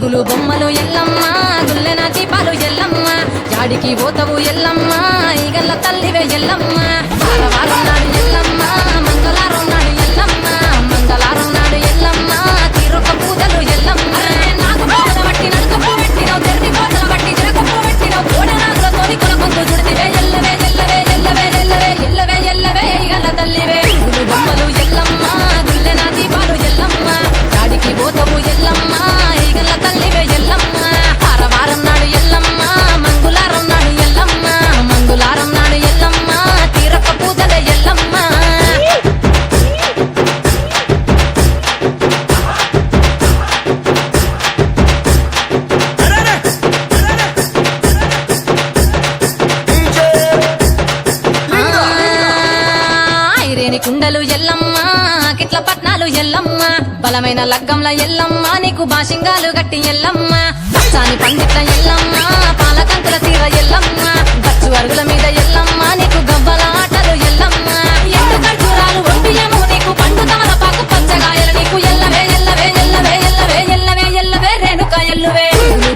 ముగ్గులు బొమ్మలు ఎల్లమ్మ గుల్లెన దీపాలు ఎల్లమ్మ జాడికి పోతవు ఎల్లమ్మ ఈగల్ల తల్లివే ఎల్లమ్మ వారం నాడు ఎల్లమ్మ మంగళవారం నాడు ఎల్లమ్మ మంగళవారం నాడు ఎల్లమ్మ తీరొక్క పూజలు ఎల్లమ్మ నాకు పూజ బట్టి నలుకప్పు పెట్టినవు తెరటి కోతల బట్టి చిరకప్పు పెట్టినవు కోడనాగుల తోడి కొనకొందు చుడితివే ఎల్లవే ఎల్లవే ఎల్లవే ఎల్లవే ఎల్లవే ఎల్లవే ఈగల్ల తల్లివే ముగ్గులు బొమ్మలు ఎల్లమ్మ గుల్లెన దీపాలు ఎల్లమ్మ జాడికి పోతవు ఎల్లమ్మ ఈగల్ల తల్లివే ఎల్లమ్మ వారం నాడు ఎల్లమ్మ మంగళవారం నాడు ఎల్లమ్మ మంగళవారం నాడు ఎల్లమ్మ తీరొక్క పూజలే ఎల్లమ్మ ఐరేని కుండలు ఎల్లమ్మ కిట్ల పట్నాలు ఎల్లమ్మ బలమైన లగ్గంల ఎల్లమ్మ నీకు బాషింగాలు గట్టి ఎల్లమ్మ పచ్చాని పండిట్ల ఎల్లమ్మ పాలకంకుల తీర ఎల్లమ్మ బచ్చు అరుగుల మీద ఎల్లమ్మ నీకు గవ్వల ఆటలు ఎల్లమ్మ ఎండు ఖర్జూరాలు ఒంటియము నీకు పండు తమలపాకు పచ్చగాయలు నీకు ఎల్లవే ఎల్లవే ఎల్లవే ఎల్లవే ఎల్లవే ఎల్లవే రేణుక ఎల్లువే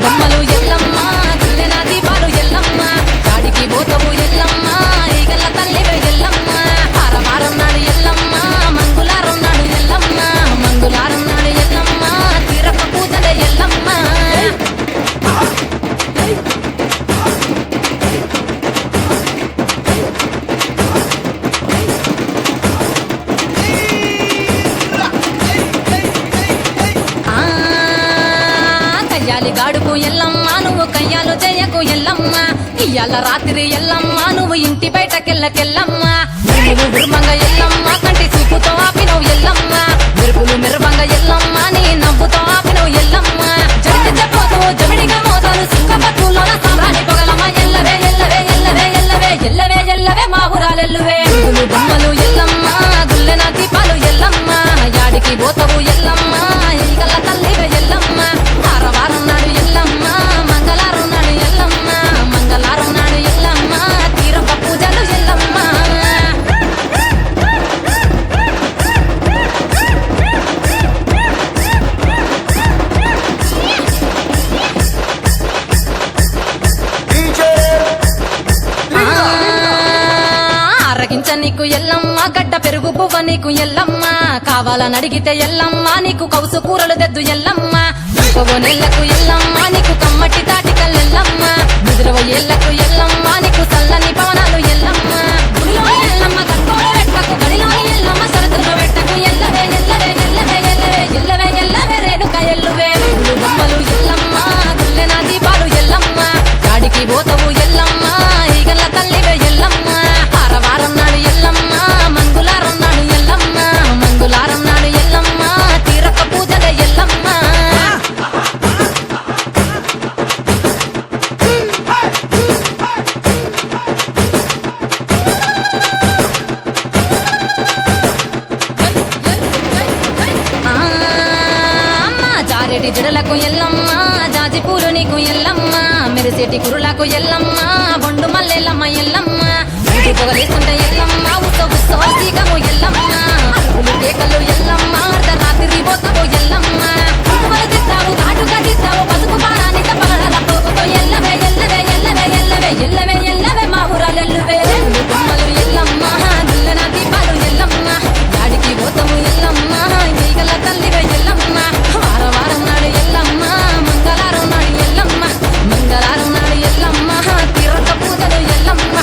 బొమ్మలు ఎల్లమ్మ గుల్లెన దీపాలు ఎల్లమ్మ కాడికి పోతవు ఎల్లమ్మ ఈగల్ల తల్లివే ఎల్లమ్మ వారం నాడు ఎల్లమ్మ మంగళవారం నాడు ఎల్లమ్మ మంగళవారం నాడు ఎల్లమ్మ తీరప్ప పూజలే ఎల్లమ్మ కయ్యాలి గాడుకు ఎల్లమ్మ నువ్వు కయ్యాలు చెయ్యకు ఎల్లమ్మ ఇయ్యాల రాత్రి ఎల్లమ్మ నువ్వు ఇంటి బయటకెళ్ళకెల్లమ్మ నువ్వు గుర్మంగ ఎల్లమ్మ కంటి చూపుతో ఆపినవు ఎల్లమ్మ మెరుపులు మెరువంగ ఎల్లమ్మ నీ నవ్వుతో ఆపినవు ఎల్లమ్మ జడిత చెప్పోతు జమిడిగా మోతాలు సుఖపట్టులోన సామ్రాణి పొగలమ్మ ఎల్లవే ఎల్లవే ఎల్లవే ఎల్లవే ఎల్లవే ఎల్లవే మా ఊరాలెల్లువే బొమ్మలు ఎల్లమ్మ గుల్లెన దీపాలు ఎల్లమ్మ యాడికి పోతవు ఎల్లమ్మ ఈగల్ల తల్లివే ఎల్లమ్మ వారం నాడు ఎల్లమ్మ మంగళవారం నాడు ఎల్లమ్మ మంగళవారం నాడు ఎల్లమ్మ తీరొక్క పూజలు ఎల్లమ్మ ఆరగించ నీకు ఎల్లమ్మ గడ్డ పెరుగు పువ్వ నీకు ఎల్లమ్మ కావాలని అడిగితే ఎల్లమ్మ నీకు కౌసు కూరలు దెద్దు ఎల్లమ్మ నెల్లకు ఎల్లమ్మ నీకు కమ్మటి తాటికల్లెల్లమ్మ ముదిరవ ఏళ్లకు ఎల్లమ్మ నీకు చల్లని పవనాలు ఎల్లమ్మ గుడిలో ఎల్లమ్మ కట్టుకోలు పెట్టకు గడిలో ఎల్లమ్మ సరతులు పెట్టకు ఎల్లవే ఎల్లవే ఎల్లవే ఎల్లవే ఎల్లవే ఎల్లవే రేణుక ఎల్లువే బొమ్మలు ఎల్లమ్మ గుల్లెన దీపాలు ఎల్లమ్మ గాడికి పోతవు ఎల్లమ్మ ఈగల్ల తల్లివే ఎల్లమ్మ వారం నాడు ఎల్లమ్మ మంగళవారం నాడు ఎల్లమ్మ మంగళవారం నాడు ఎల్లమ్మ తీరొక్క పూజలే ఎల్లమ్మ జారెడి జడలకు ఎల్లమ్మ జాజి పూలు నీకు ఎల్లమ్మ మెరిసేటి కురులకు ఎల్లమ్మ బొండు మల్లెల్లమ్మ ఎల్లమ్మ పొగలేస్తుంటే ఎల్లమ్మ ఉత్త ఉత్సవీకము ఎల్లమ్మ అరుపులు కేకలు ఎల్లమ్మ అర్ధరాత్రి పోతవు ఎల్లమ్మ తిస్తావు ఘాటుగా తిస్తావు పసుపు పారానిక పగడల పోగుతో ఎల్లవే ఎల్లవే ఎల్లవే ఎల్లవే ఎల్లవే ఎల్లవే మా ఊరాలెల్లువే బొమ్మలు ఎల్లమ్మ గుల్లెన దీపాలు ఎల్లమ్మ గాడికి పోతవు ఎల్లమ్మ ఈగల తల్లివే ఎల్లమ్మ వారం నాడు ఎల్లమ్మ మంగళవారం నాడు ఎల్లమ్మ మంగళవారం నాడు ఎల్లమ్మ తీరొక్క పూజలు ఎల్లమ్మ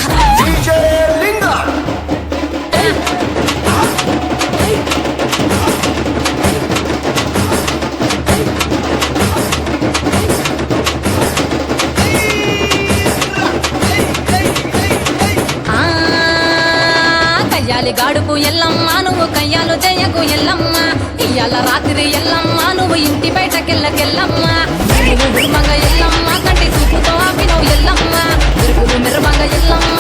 కయ్యాలి గాడుకు ఎల్లమ్మ నువ్వు కయ్యాలు చెయ్యకు ఎల్లమ్మ ఇయ్యాల రాత్రి ఎల్లమ్మ నువ్వు ఇంటి బయటకెళ్ళకెల్లమ్మ నువ్వు గుర్మంగ ఎల్లమ్మ కంటి చూపుతో ఆపినవు ఎల్లమ్మ మెరుపులు మెరువంగ ఎల్లమ్మ